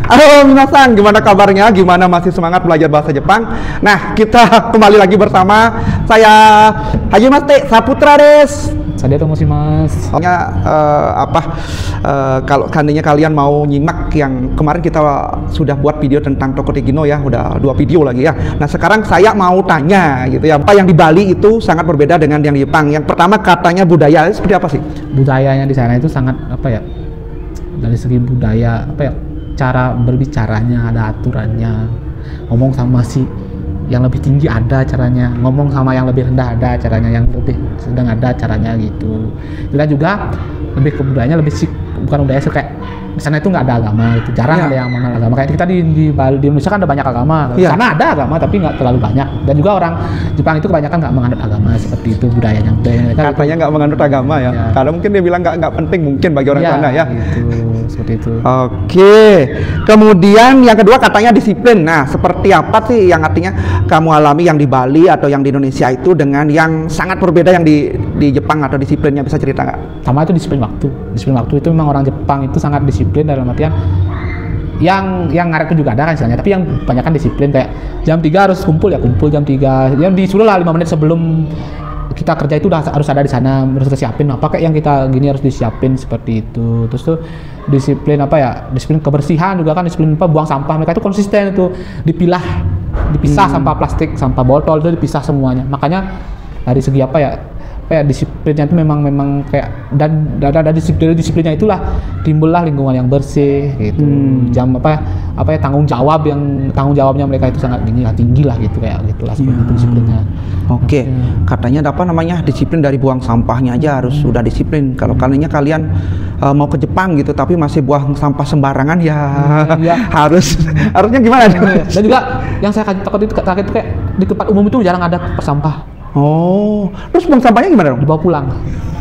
Halo minasan, gimana kabarnya? Gimana masih semangat belajar bahasa Jepang? Nah, kita kembali lagi bersama saya Hajimate Saputra des. Saya mas. Soalnya kalau seandainya kalian mau nyimak yang kemarin kita sudah buat video tentang Tokoteki no ya, udah 2 video lagi ya. Nah, sekarang saya mau tanya gitu ya, apa yang di Bali itu sangat berbeda dengan yang di Jepang. Yang pertama katanya budaya, seperti apa sih? Budayanya di sana itu sangat dari segi budaya cara berbicaranya ada aturannya, ngomong sama yang lebih tinggi ada caranya, ngomong sama yang lebih rendah ada caranya, yang lebih sedang ada caranya gitu. Dan juga lebih ke budayanya bukan budaya kayak di sana itu nggak ada agama itu, jarang ada yang mengenal agama. Kayak kita di Bali, di Indonesia kan ada banyak agama, di sana ada agama tapi nggak terlalu banyak. Dan juga orang Jepang itu kebanyakan nggak menganut agama, seperti itu budayanya. Katanya nggak menganut agama ya. Karena mungkin dia bilang nggak penting mungkin bagi orang sana ya. Gitu, seperti itu. Oke. Kemudian yang kedua katanya disiplin. Nah, seperti apa sih yang artinya kamu alami yang di Bali atau yang di Indonesia itu dengan yang sangat berbeda yang di Jepang atau disiplinnya, bisa cerita nggak? Sama itu disiplin waktu. Disiplin waktu itu memang orang Jepang itu sangat disiplin dalam artian yang ngaret itu juga ada kan istilahnya, tapi yang banyak kan disiplin kayak jam 3 harus kumpul jam 3. Yang disuruh lah 5 menit sebelum kita kerja itu udah harus ada di sana, harus disiapin apa kayak yang kita gini harus disiapin seperti itu. Terus tuh disiplin disiplin kebersihan juga kan, disiplin buang sampah, mereka itu konsisten itu dipisah sampah plastik, sampah botol itu dipisah semuanya. Makanya dari segi disiplinnya itu memang kayak dan disiplinnya itulah timbullah lingkungan yang bersih gitu. Tanggung jawabnya mereka itu sangat tinggi lah gitu, kayak gitulah seperti itu disiplinnya. Oke. Katanya disiplin dari buang sampahnya aja harus sudah disiplin. Kalau kalinya kalian mau ke Jepang gitu tapi masih buang sampah sembarangan harusnya gimana? Dan juga yang saya takut itu kayak di tempat umum itu jarang ada sampah. Oh, terus buang sampahnya gimana dong? Dibawa pulang.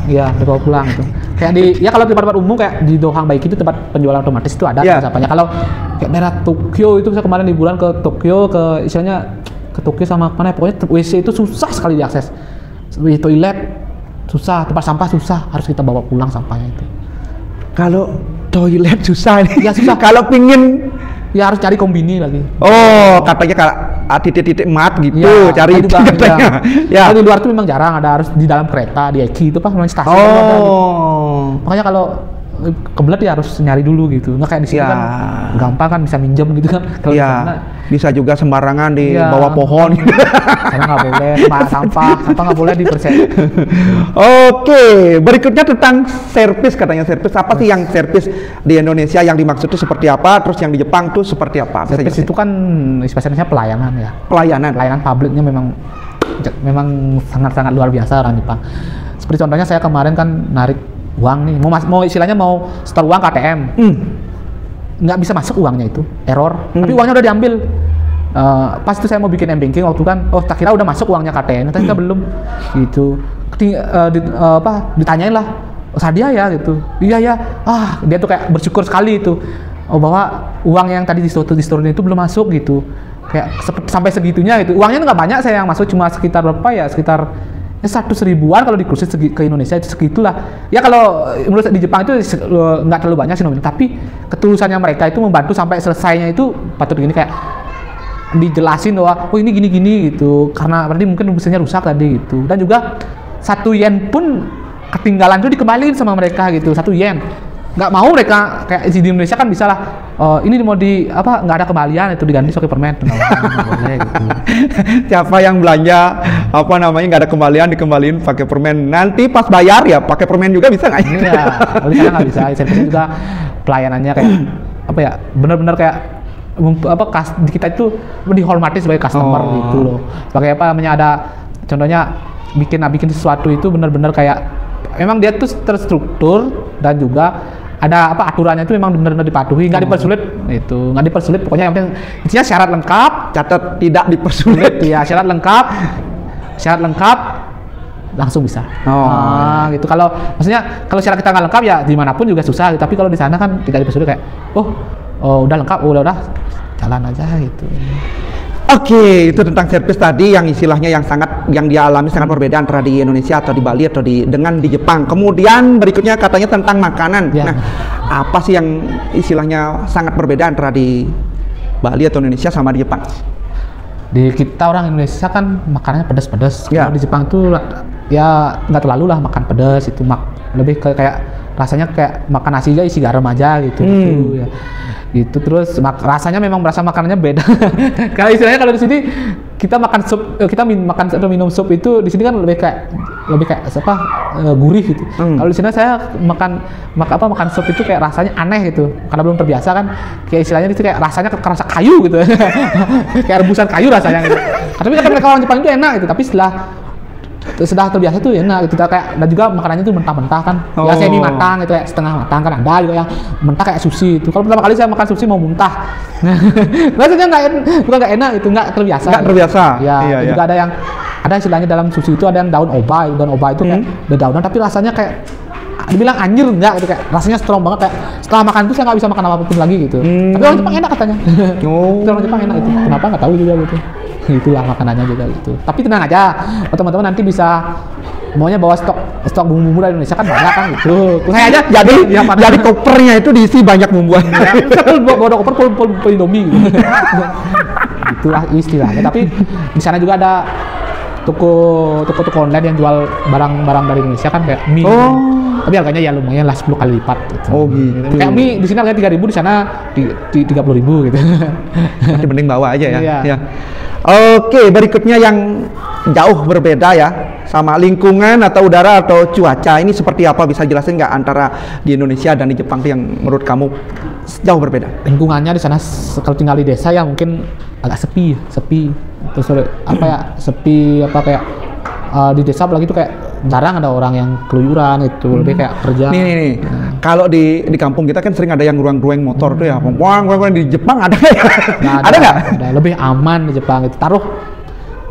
Iya, dibawa pulang itu. Kayak kalau di tempat-tempat umum kayak di Dohang Baiki itu tempat penjualan otomatis itu ada sampahnya. Kalau kayak daerah Tokyo itu saya kemarin liburan ke Tokyo, ke Tokyo sama mana pokoknya WC itu susah sekali diakses. Toilet susah, tempat sampah susah, harus kita bawa pulang sampahnya itu. Kalau toilet susah nih. Ya susah. Kalau pingin harus cari kombini lagi. Oh, katanya kalau titik-titik mat gitu, cari itu katanya. Ya. Di luar tuh memang jarang ada, harus di dalam kereta, di Eki itu namanya stasiun ada gitu. Makanya kalau kebelet ya harus nyari dulu gitu. Nggak kayak di sini kan gampang kan, bisa minjem gitu kan. Kalau di sana bisa juga sembarangan di bawah pohon. Karena nggak boleh sampah nggak boleh dibersihin. Oke, berikutnya tentang servis, katanya servis apa sih yang servis di Indonesia yang dimaksud itu seperti apa, terus yang di Jepang tuh seperti apa? Servis itu kan spesialnya pelayanan ya. Pelayanan publiknya memang sangat luar biasa orang Jepang. Seperti contohnya saya kemarin kan narik uang nih, mau istilahnya mau setor uang KTM, nggak bisa masuk uangnya itu, error, tapi uangnya udah diambil. Pas itu saya mau bikin m-banking waktu kan, tak kira udah masuk uangnya KTM, ternyata belum, gitu. Ditanyain lah, Sadia ya gitu, iya ya, dia tuh kayak bersyukur sekali itu, bahwa uang yang tadi disetorin itu belum masuk gitu, kayak sampai segitunya gitu. Uangnya nggak banyak saya yang masuk, cuma sekitar berapa ya, sekitar 100.000-an kalau dikrusit ke Indonesia itu segitulah. Ya kalau menurut di Jepang itu nggak terlalu banyak sih nominal, tapi ketulusannya mereka itu membantu sampai selesainya itu patut gini, kayak dijelasin bahwa ini gini gitu, karena berarti mungkin mesinnya rusak tadi gitu. Dan juga 1 yen pun ketinggalan itu dikembaliin sama mereka gitu, 1 yen. Nggak mau mereka kayak di Indonesia kan bisa lah, ini mau nggak ada kembalian, itu diganti pakai permen, nggak boleh gitu. Siapa yang belanja nggak ada kembalian, dikembaliin pakai permen, nanti pas bayar ya pakai permen juga, bisa nggak? Iya, kalau di sana nggak bisa. Servisnya juga pelayanannya kayak benar-benar kayak kita itu dihormati sebagai customer gitu loh. Sebagai ada contohnya bikin sesuatu itu benar-benar kayak memang dia tuh terstruktur dan juga ada aturannya itu memang benar-benar dipatuhi, nggak dipersulit pokoknya. Yang penting isinya syarat lengkap, catat tidak dipersulit ya, syarat lengkap langsung bisa. Gitu. Kalau maksudnya kalau syarat kita nggak lengkap ya dimanapun juga susah, tapi kalau di sana kan tidak dipersulit, kayak udah lengkap, udah jalan aja gitu. Oke, itu tentang servis tadi yang istilahnya yang dia alami sangat berbeda antara di Indonesia atau di Bali atau dengan di Jepang. Kemudian berikutnya katanya tentang makanan. Ya. Nah, apa sih yang istilahnya sangat berbeda antara di Bali atau Indonesia sama di Jepang? Di kita orang Indonesia kan makanannya pedas-pedas. Ya. Kalau di Jepang tuh ya nggak terlalu lah makan pedas, itu lebih ke kayak rasanya kayak makan nasi aja isi garam aja gitu. Gitu ya. Gitu terus rasanya memang berasa makanannya beda. Kalau istilahnya kalau di sini kita makan sup, kita makan atau minum sup itu di sini kan lebih kayak apa gurih gitu. Kalau di sini saya makan sup itu kayak rasanya aneh gitu karena belum terbiasa kan, kayak istilahnya itu kayak rasanya kerasa kayu gitu. Kayak rebusan kayu rasanya gitu. Tapi kata mereka orang Jepang itu enak gitu, tapi setelah terbiasa tuh enak gitu, kayak dan juga makanannya tuh mentah-mentah kan, ya semi matang gitu, kayak setengah matang kan, ada juga yang mentah kayak sushi itu. Kalau pertama kali saya makan sushi mau muntah, rasanya bukan nggak enak itu, nggak terbiasa. Nggak terbiasa. Ya, iya. Juga ada istilahnya dalam sushi itu ada yang daun obai itu kayak dedaunan tapi rasanya kayak dibilang anjir enggak gitu, kayak rasanya strong banget, kayak setelah makan itu saya nggak bisa makan apapun lagi gitu. Tapi orang Jepang enak katanya. Orang Jepang enak itu, kenapa nggak tahu juga gitu. Itulah makanannya juga gitu. Tapi tenang aja, teman-teman nanti bisa maunya bawa stok bumbu-bumbu dari Indonesia kan banyak kan gitu. Saya aja jadi kopernya itu diisi banyak bumbuan. Bawa koper full Indomie gitu. Itulah istilahnya. Tapi di sana juga ada toko online yang jual barang-barang dari Indonesia kan, kayak mie. Tapi harganya ya lumayan lah 10 kali lipat gitu. Gitu. Kayak mie di sini harganya 3.000, di sana 30.000 gitu. Masih mending bawa aja ya. Iya. Ya. Oke, berikutnya yang jauh berbeda ya sama lingkungan atau udara atau cuaca. Ini seperti apa, bisa jelasin nggak antara di Indonesia dan di Jepang yang menurut kamu jauh berbeda? Lingkungannya di sana kalau tinggal di desa ya mungkin agak sepi. Terus sepi kayak di desa apalagi itu kayak jarang ada orang yang keluyuran itu, lebih kayak kerja. Nih. Kalau di kampung kita kan sering ada yang ruang motor tuh ya. Wang di Jepang ada nggak? Ada nggak? Ada, lebih aman di Jepang itu.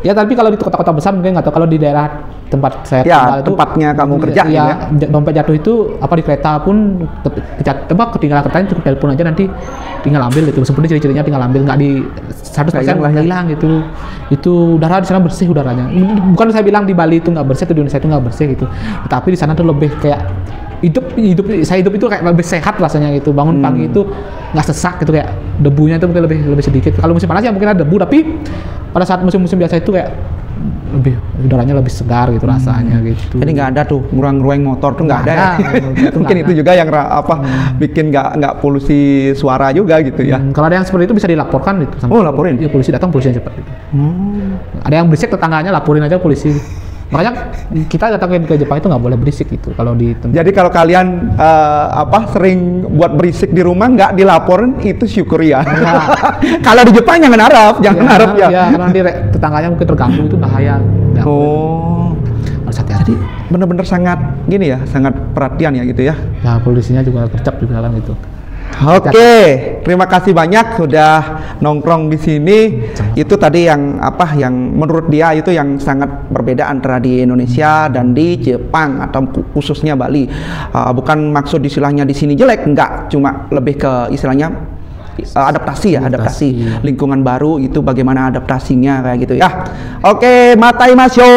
Ya tapi kalau di kota-kota besar mungkin nggak tahu, kalau di daerah tempat saya tinggal itu tempatnya kamu kerja ya, dompet jatuh itu di kereta pun ketinggalan kertanya cukup telepon aja nanti tinggal ambil itu. Sebenarnya ciri-cirinya tinggal ambil, nggak di 100% hilang gitu. Itu udara di sana bersih udaranya. Bukan saya bilang di Bali itu nggak bersih, di Indonesia itu nggak bersih gitu. Tapi di sana tuh lebih kayak hidup itu kayak lebih sehat rasanya gitu. Bangun pagi itu nggak sesak gitu, kayak debunya itu mungkin lebih sedikit. Kalau musim panas ya mungkin ada debu, tapi pada saat musim-musim biasa itu kayak udaranya lebih segar gitu rasanya gitu. Jadi nggak ada tuh ngurangi motor tuh nggak ada. Mungkin itu juga yang bikin nggak polusi suara juga gitu ya. Kalau ada yang seperti itu bisa dilaporkan gitu. Laporin? Iya, polisi datang, polisi yang cepat gitu. Ada yang berisik tetangganya, laporin aja polisi. Makanya kita datang ke Jepang itu nggak boleh berisik gitu kalau di tempat. Jadi kalau kalian sering buat berisik di rumah nggak dilaporin itu syukur ya. Kalau di Jepang jangan harap ya. Ya, karena nanti tetangganya mungkin terganggu itu bahaya. Harus hati-hati. Bener-bener sangat gini ya, sangat perhatian ya gitu ya. Ya polisinya juga kerjap juga kan gitu. Oke, terima kasih banyak sudah nongkrong di sini. Itu tadi yang menurut dia itu yang sangat berbeda antara di Indonesia dan di Jepang atau khususnya Bali. Bukan maksud istilahnya di sini jelek, enggak, cuma lebih ke istilahnya adaptasi lingkungan baru itu bagaimana adaptasinya kayak gitu ya. Oke, matai masyo.